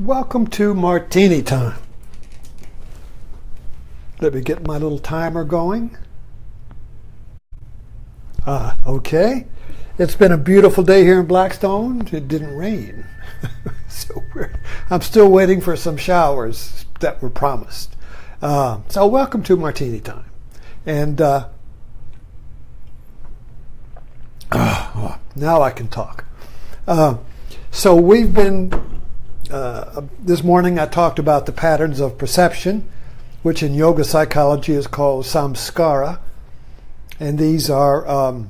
Welcome to Martini Time. Let me get my little timer going. Okay. It's been a beautiful day here in Blackstone. It didn't rain. I'm still waiting for some showers that were promised. So welcome to Martini Time. And now I can talk. So we've been, this morning I talked about the patterns of perception, which in yoga psychology is called samskara. And these are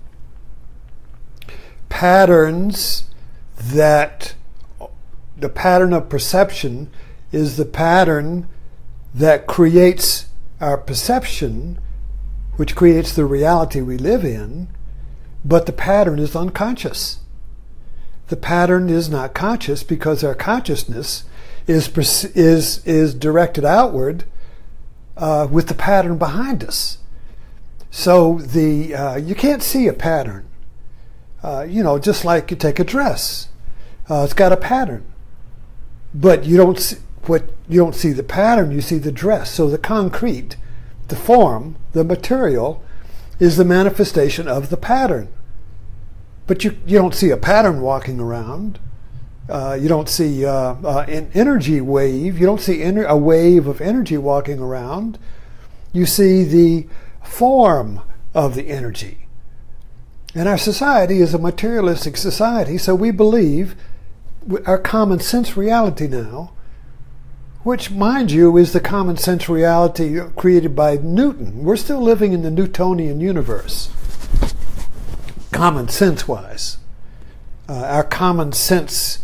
patterns that, the pattern of perception is the pattern that creates our perception, which creates the reality we live in, but the pattern is unconscious. The pattern is not conscious because our consciousness is directed outward with the pattern behind us. So you can't see a pattern. Just like you take a dress, it's got a pattern, but you don't see the pattern. You see the dress. So the concrete, the form, the material, is the manifestation of the pattern. But you don't see a pattern walking around. You don't see an energy wave. You don't see a wave of energy walking around. You see the form of the energy. And our society is a materialistic society, so we believe our common sense reality now, which, mind you, is the common sense reality created by Newton. We're still living in the Newtonian universe, common sense-wise. Our common sense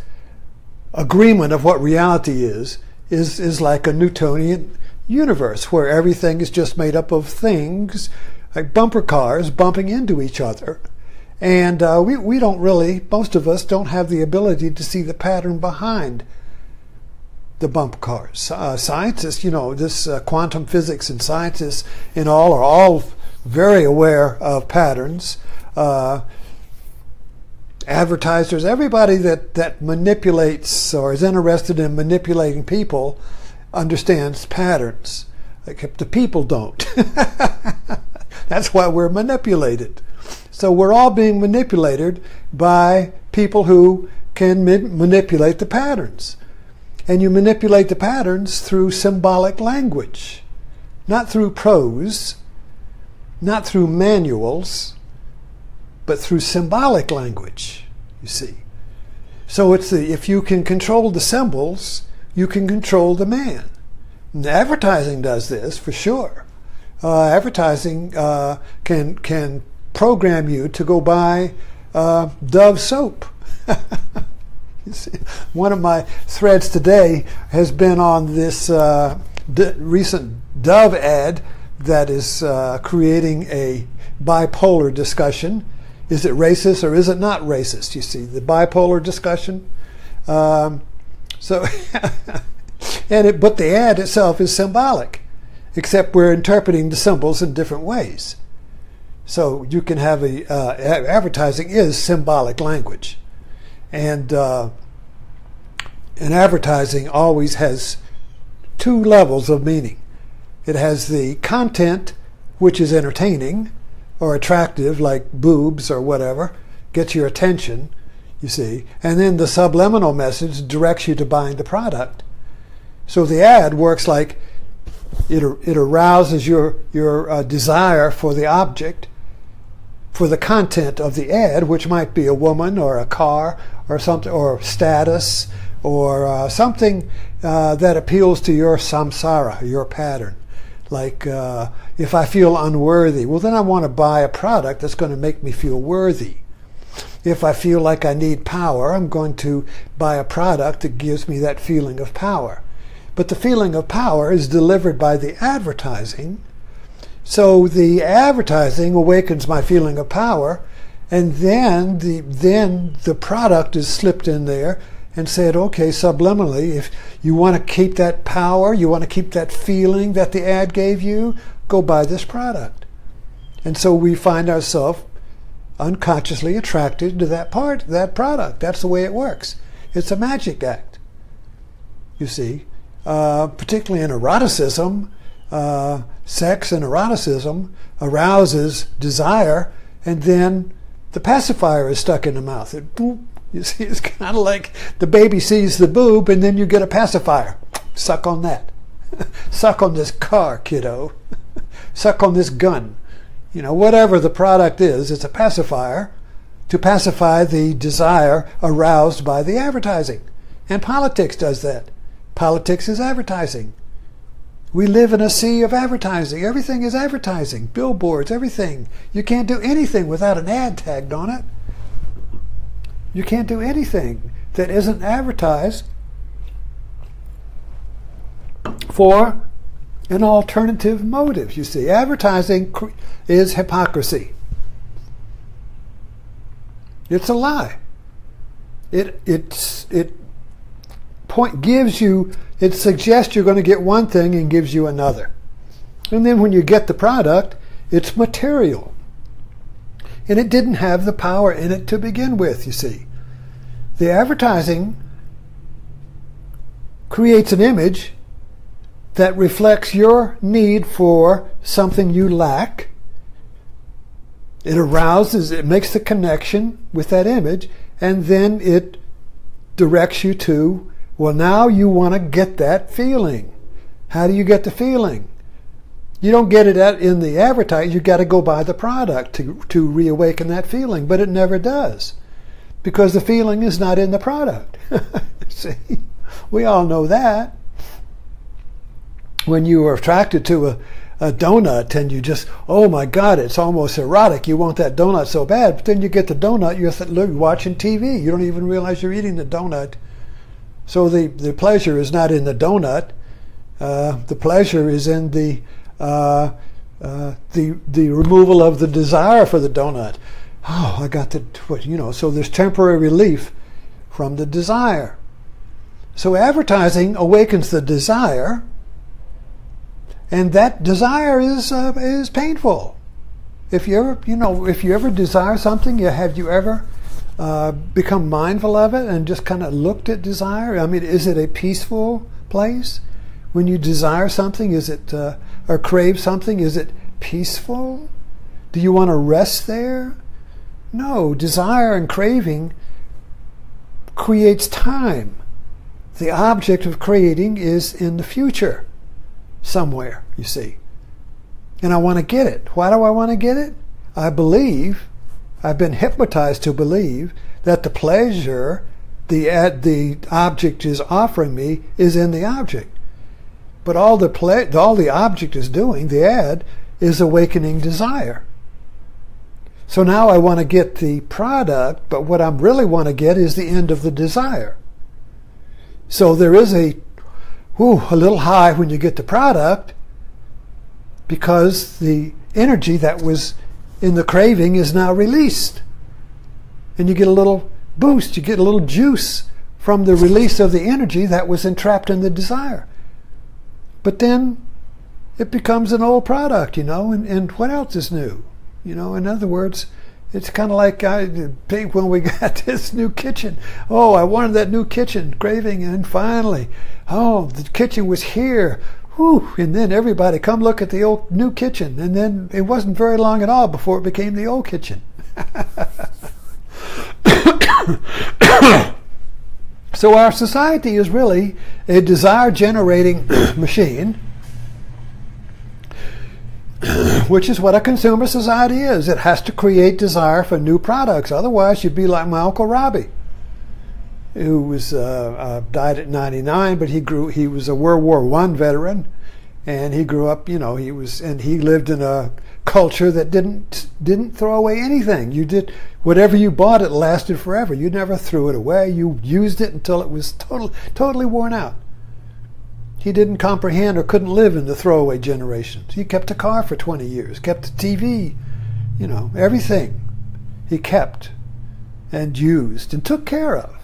agreement of what reality is like a Newtonian universe, where everything is just made up of things, like bumper cars bumping into each other. And we don't really, most of us don't have the ability to see the pattern behind the bumper cars. Scientists, this quantum physics and scientists and all are all very aware of patterns. Advertisers, everybody that manipulates or is interested in manipulating people understands patterns. Like the people don't. That's why we're manipulated. So we're all being manipulated by people who can manipulate the patterns. And you manipulate the patterns through symbolic language, not through prose, not through manuals, but through symbolic language, you see. So if you can control the symbols, you can control the man. And advertising does this for sure. Advertising can program you to go buy Dove soap. You see, one of my threads today has been on this recent Dove ad that is creating a bipolar discussion. Is it racist or is it not racist? You see, the bipolar discussion. But the ad itself is symbolic, except we're interpreting the symbols in different ways. So you can have advertising is symbolic language, and advertising always has two levels of meaning. It has the content, which is entertaining or attractive, like boobs or whatever, gets your attention, you see, and then the subliminal message directs you to buying the product. So the ad works like it arouses your desire for the object, for the content of the ad, which might be a woman or a car or something, or status, or something that appeals to your samsara, your pattern. Like if I feel unworthy, well then I want to buy a product that's going to make me feel worthy. If I feel like I need power, I'm going to buy a product that gives me that feeling of power. But the feeling of power is delivered by the advertising. So the advertising awakens my feeling of power, and then the product is slipped in there and said, okay, subliminally, if you want to keep that power, you want to keep that feeling that the ad gave you, go buy this product. And so we find ourselves unconsciously attracted to that product. That's the way it works. It's a magic act. you see, particularly in eroticism. Sex and eroticism arouses desire, and then the pacifier is stuck in the mouth. You see, it's kind of like the baby sees the boob, and then you get a pacifier. Suck on that. Suck on this car, kiddo. Suck on this gun. Whatever the product is, it's a pacifier to pacify the desire aroused by the advertising. And politics does that. Politics is advertising. We live in a sea of advertising. Everything is advertising. Billboards, everything. You can't do anything without an ad tagged on it. You can't do anything that isn't advertised for an alternative motive, you see. Advertising is hypocrisy. It's a lie. It suggests you're going to get one thing and gives you another. And then when you get the product, it's material. And it didn't have the power in it to begin with, you see. The advertising creates an image that reflects your need for something you lack. It arouses, it makes the connection with that image, and then it directs you to, well, now you want to get that feeling. How do you get the feeling? You don't get it in the advertising. You got to go buy the product to reawaken that feeling, but it never does, because the feeling is not in the product. See, we all know that. When you are attracted to a donut and you just, oh my God, it's almost erotic. You want that donut so bad, but then you get the donut, you're watching TV. You don't even realize you're eating the donut. So the pleasure is not in the donut. The pleasure is in the removal of the desire for the donut. Oh, I got the, so there's temporary relief from the desire. So advertising awakens the desire, and that desire is painful. If you ever desire something, have you ever become mindful of it and just kind of looked at desire? I mean, is it a peaceful place? When you desire something, is it or crave something, is it peaceful? Do you want to rest there? No, desire and craving creates time. The object of creating is in the future somewhere, you see. And I want to get it. Why do I want to get it? I've been hypnotized to believe that the pleasure the object is offering me is in the object. But all the object is doing, the ad, is awakening desire. So now I want to get the product, but what I really want to get is the end of the desire. So there is a little high when you get the product, because the energy that was in the craving is now released. And you get a little boost, you get a little juice from the release of the energy that was entrapped in the desire. But then it becomes an old product, and what else is new? In other words, it's kind of like when we got this new kitchen. Oh, I wanted that new kitchen, craving, and finally, the kitchen was here. Whew, and then everybody come look at the old new kitchen, and then it wasn't very long at all before it became the old kitchen. So our society is really a desire-generating machine, which is what a consumer society is. It has to create desire for new products. Otherwise, you'd be like my Uncle Robbie, who was died at 99, but he was a World War I veteran, and he grew up. He lived in a culture that didn't throw away anything. You did whatever you bought, it lasted forever. You never threw it away. You used it until it was totally worn out. He didn't comprehend or couldn't live in the throwaway generations. He kept a car for 20 years, kept a TV, everything he kept and used and took care of.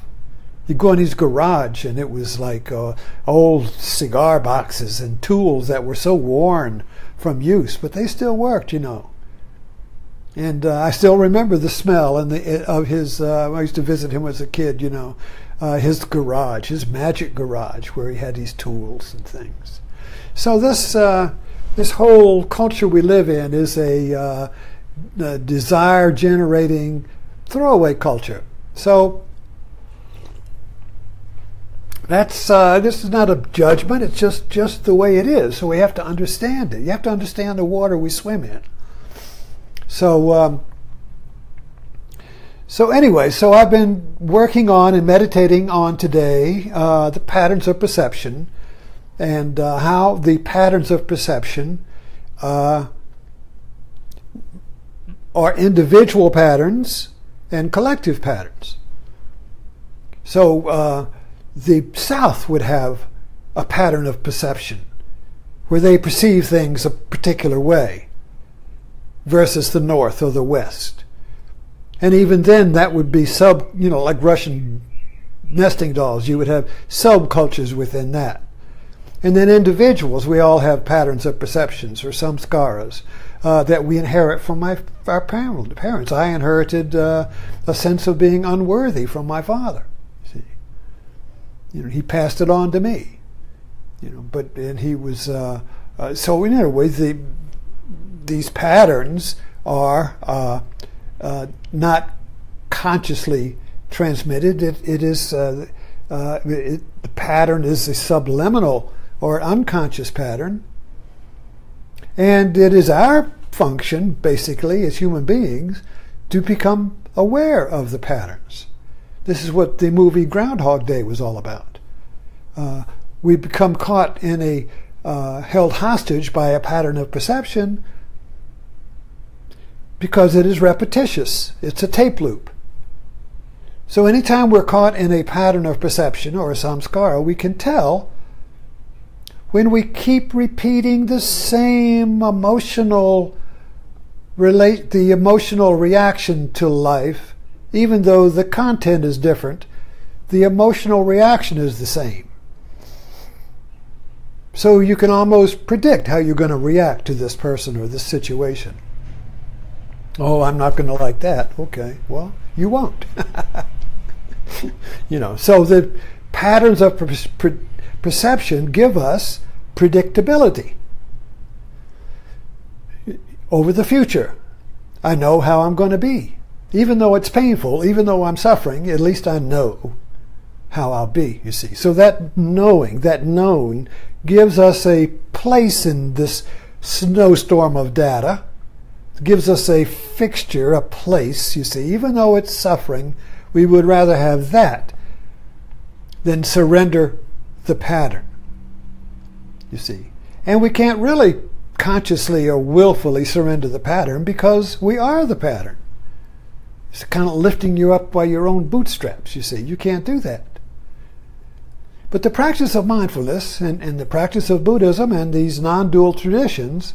You'd go in his garage and it was like old cigar boxes and tools that were so worn from use, but they still worked, And I still remember the smell of his. I used to visit him as a kid, his garage, his magic garage, where he had these tools and things. So this whole culture we live in is a desire-generating throwaway culture. So that's this is not a judgment. It's just the way it is. So we have to understand it. You have to understand the water we swim in. So anyway, so I've been working on and meditating on today the patterns of perception, and how the patterns of perception are individual patterns and collective patterns. So the South would have a pattern of perception where they perceive things a particular way versus the North or the West. And even then that would be like Russian nesting dolls. You would have subcultures within that. And then individuals, we all have patterns of perceptions or samskaras that we inherit from our parents. I inherited a sense of being unworthy from my father. See, he passed it on to me. And he was so in other ways these patterns are not consciously transmitted. The pattern is a subliminal or unconscious pattern, and it is our function, basically, as human beings, to become aware of the patterns. This is what the movie Groundhog Day was all about. We become caught in held hostage by a pattern of perception because it is repetitious. It's a tape loop. So anytime we're caught in a pattern of perception or a samskara, we can tell when we keep repeating the same emotional reaction to life, even though the content is different, the emotional reaction is the same. So you can almost predict how you're going to react to this person or this situation. Oh, I'm not going to like that. Okay, well, you won't. So the patterns of perception give us predictability over the future. I know how I'm going to be. Even though it's painful, even though I'm suffering, at least I know how I'll be, you see. So that known, gives us a place in this snowstorm of data. It gives us a fixture, a place, you see. Even though it's suffering, we would rather have that than surrender the pattern, you see. And we can't really consciously or willfully surrender the pattern because we are the pattern. It's kind of lifting you up by your own bootstraps, you see. You can't do that. But the practice of mindfulness and the practice of Buddhism and these non-dual traditions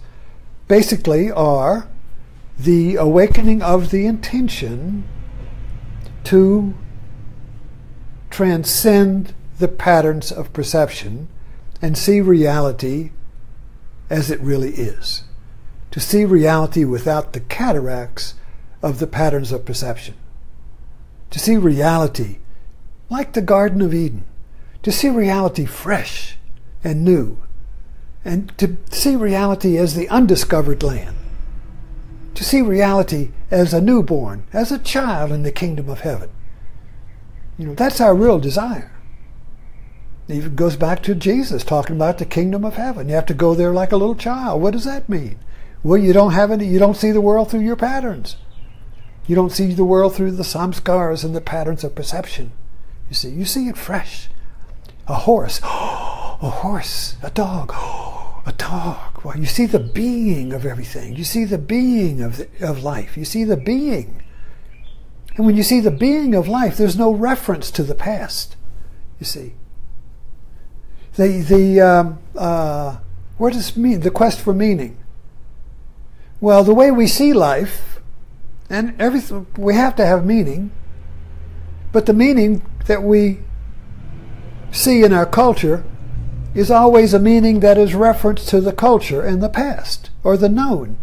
basically are the awakening of the intention to transcend the patterns of perception and see reality as it really is. To see reality without the cataracts of the patterns of perception. To see reality like the Garden of Eden. To see reality fresh and new. And to see reality as the undiscovered land. To see reality as a newborn, as a child in the kingdom of heaven. That's our real desire. It even goes back to Jesus talking about the kingdom of heaven. You have to go there like a little child. What does that mean? Well, you don't see the world through your patterns. You don't see the world through the samskaras and the patterns of perception. You see it fresh. A horse, a dog, a dog. Well, you see the being of everything. You see the being of life. You see the being. And when you see the being of life, there's no reference to the past. You see. What does it mean? The quest for meaning. Well, the way we see life, and everything, we have to have meaning, but the meaning that we see in our culture is always a meaning that is reference to the culture and the past, or the known.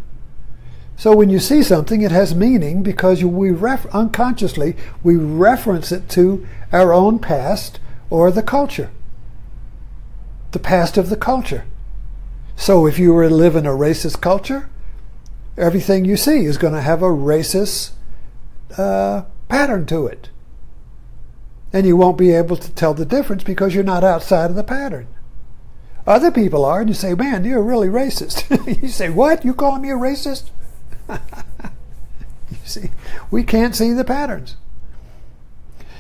So when you see something, it has meaning because unconsciously we reference it to our own past or the culture. The past of the culture. So if you were to live in a racist culture, everything you see is going to have a racist pattern to it. And you won't be able to tell the difference because you're not outside of the pattern. Other people are, and you say, man, you're really racist. You say, what? You calling me a racist? You see, we can't see the patterns.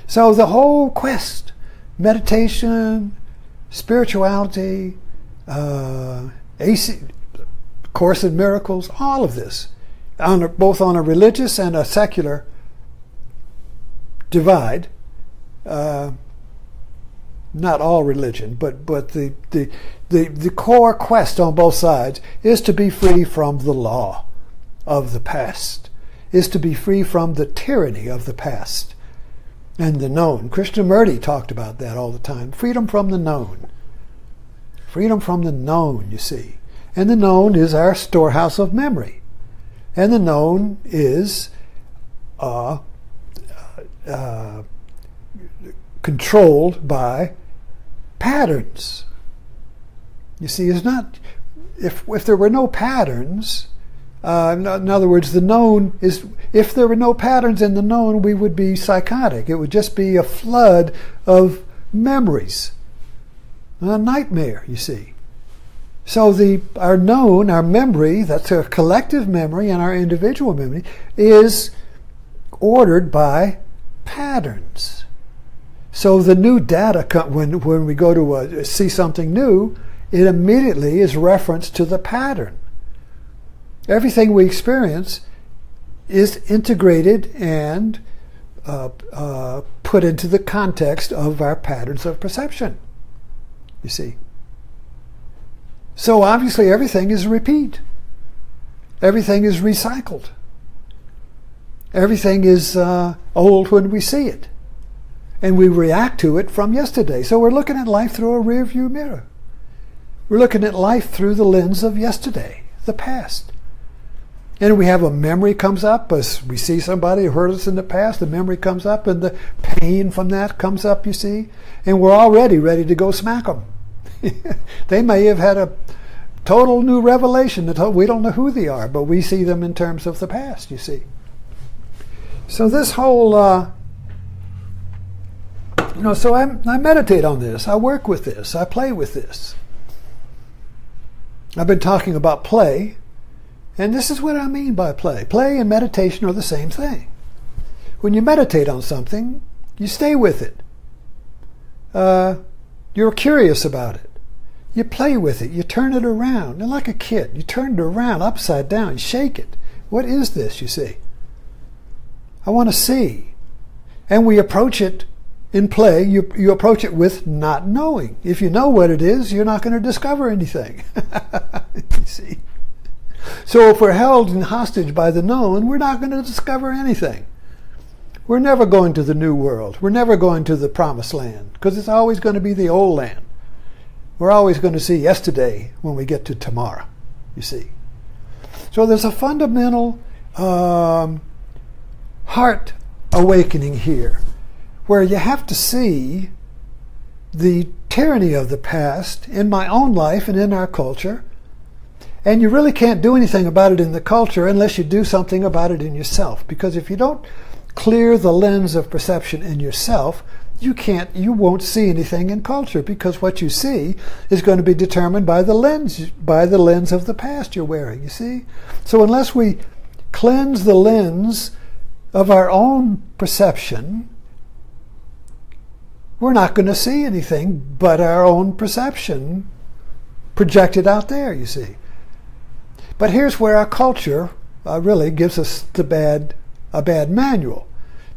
So the whole quest, meditation, spirituality, Course in Miracles, all of this, both on a religious and a secular divide, not all religion, but the core quest on both sides is to be free from the law of the past, is to be free from the tyranny of the past and the known. Krishnamurti talked about that all the time. Freedom from the known. Freedom from the known, you see. And the known is our storehouse of memory. And the known is controlled by patterns. You see, it's not, if there were no patterns, in other words, the known is, if there were no patterns in the known, we would be psychotic. It would just be a flood of memories. A nightmare, you see. So our known, our memory, that's our collective memory and our individual memory, is ordered by patterns. So the new data, when we go to see something new, it immediately is referenced to the pattern. Everything we experience is integrated and put into the context of our patterns of perception, you see. So obviously everything is a repeat. Everything is recycled. Everything is old when we see it. And we react to it from yesterday. So we're looking at life through a rear view mirror. We're looking at life through the lens of yesterday, the past. And we have a memory comes up as we see somebody who hurt us in the past. The memory comes up and the pain from that comes up, you see. And we're already ready to go smack them. They may have had a total new revelation. We don't know who they are, but we see them in terms of the past, you see. So this whole, so I meditate on this. I work with this. I play with this. I've been talking about play. And this is what I mean by play. Play and meditation are the same thing. When you meditate on something, you stay with it. You're curious about it. You play with it. You turn it around. And like a kid, you turn it around upside down. You shake it. What is this, you see? I want to see. And we approach it in play. You approach it with not knowing. If you know what it is, you're not going to discover anything. You see? So if we're held in hostage by the known, we're not going to discover anything. We're never going to the new world. We're never going to the promised land because it's always going to be the old land. We're always going to see yesterday when we get to tomorrow, you see. So there's a fundamental heart awakening here where you have to see the tyranny of the past in my own life and in our culture. And you really can't do anything about it in the culture unless you do something about it in yourself. Because if you don't clear the lens of perception in yourself, you won't see anything in culture, because what you see is going to be determined by the lens of the past you're wearing, you see? So unless we cleanse the lens of our own perception, we're not going to see anything but our own perception projected out there, you see. But here's where our culture really gives us a bad manual,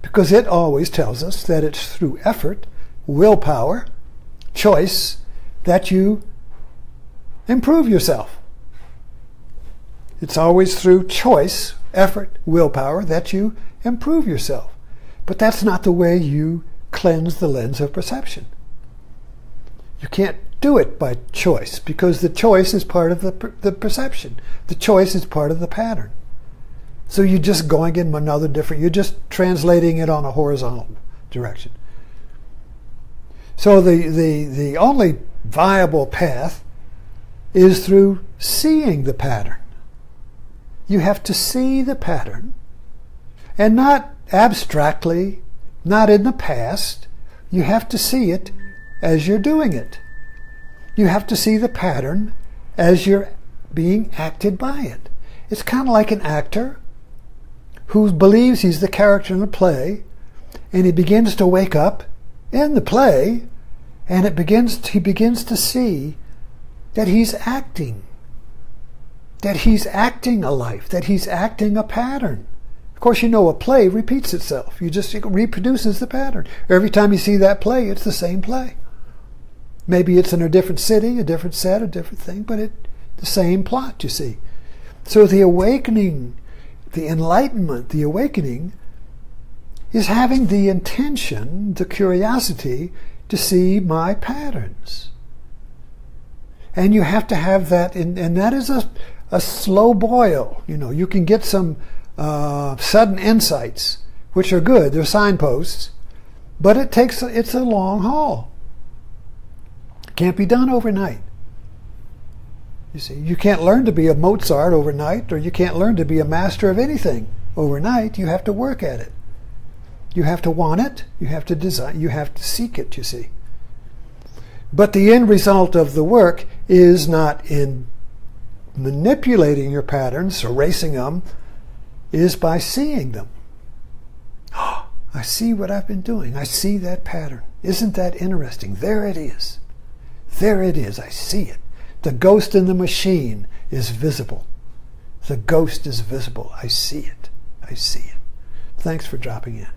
because it always tells us that it's through effort, willpower, choice, that you improve yourself. It's always through choice, effort, willpower that you improve yourself. But that's not the way you cleanse the lens of perception. You can't do it by choice, because the choice is part of the perception. The choice is part of the pattern. So you're just going in another different, you're just translating it on a horizontal direction. So the only viable path is through seeing the pattern. You have to see the pattern, and not abstractly, not in the past. You have to see it as you're doing it. You have to see the pattern as you're being acted by it. It's kind of like an actor who believes he's the character in the play, and he begins to wake up in the play, and he begins to see that he's acting a life, that he's acting a pattern. Of course, a play repeats itself. It reproduces the pattern. Every time you see that play, it's the same play. Maybe it's in a different city, a different set, a different thing, but the same plot, you see. So the awakening, the enlightenment, the awakening is having the intention, the curiosity to see my patterns. And you have to have that, and that is a slow boil. You can get some sudden insights, which are good. They're signposts, but it's a long haul. It can't be done overnight. You see, you can't learn to be a Mozart overnight, or you can't learn to be a master of anything overnight. You have to work at it. You have to want it. You have to design. You have to seek it, you see. But the end result of the work is not in manipulating your patterns, erasing them, is by seeing them. Oh, I see what I've been doing. I see that pattern. Isn't that interesting? There it is. There it is. I see it. The ghost in the machine is visible. The ghost is visible. I see it. I see it. Thanks for dropping in.